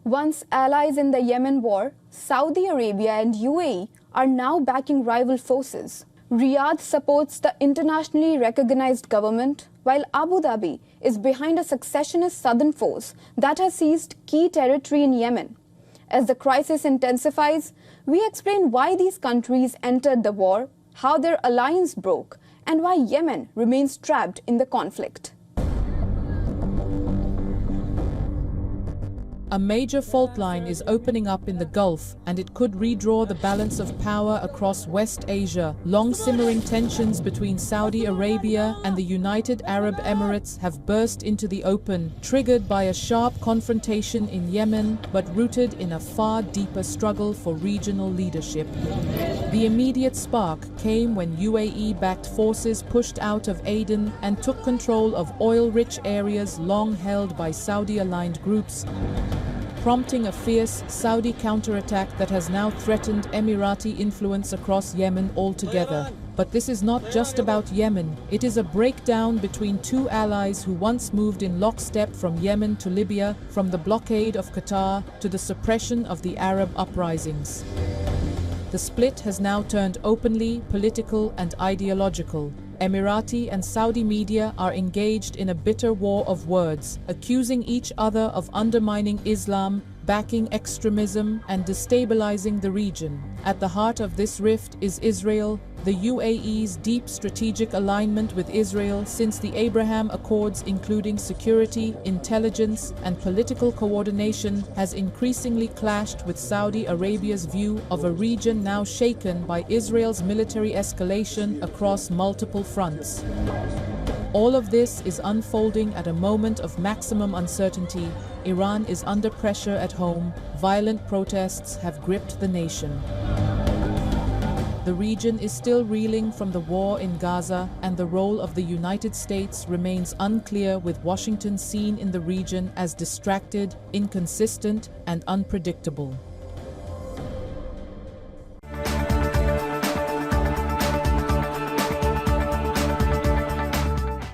Once allies in the Yemen war, Saudi Arabia and UAE are now backing rival forces. Riyadh supports the internationally recognized government, while Abu Dhabi is behind a successionist southern force that has seized key territory in Yemen. As the crisis intensifies, we explain why these countries entered the war, how their alliance broke, and why Yemen remains trapped in the conflict. A major fault line is opening up in the Gulf, and it could redraw the balance of power across West Asia. Long-simmering tensions between Saudi Arabia and the United Arab Emirates have burst into the open, triggered by a sharp confrontation in Yemen, but rooted in a far deeper struggle for regional leadership. The immediate spark came when UAE-backed forces pushed out of Aden and took control of oil-rich areas long held by Saudi-aligned groups, prompting a fierce Saudi counterattack that has now threatened Emirati influence across Yemen altogether. But this is not just about Yemen. It is a breakdown between two allies who once moved in lockstep from Yemen to Libya, from the blockade of Qatar to the suppression of the Arab uprisings. The split has now turned openly political and ideological. Emirati and Saudi media are engaged in a bitter war of words, accusing each other of undermining Islam, backing extremism, and destabilizing the region. At the heart of this rift is Israel. The UAE's deep strategic alignment with Israel since the Abraham Accords, including security, intelligence, and political coordination, has increasingly clashed with Saudi Arabia's view of a region now shaken by Israel's military escalation across multiple fronts. All of this is unfolding at a moment of maximum uncertainty. Iran is under pressure at home. Violent protests have gripped the nation. The region is still reeling from the war in Gaza, and the role of the United States remains unclear, with Washington seen in the region as distracted, inconsistent, and unpredictable.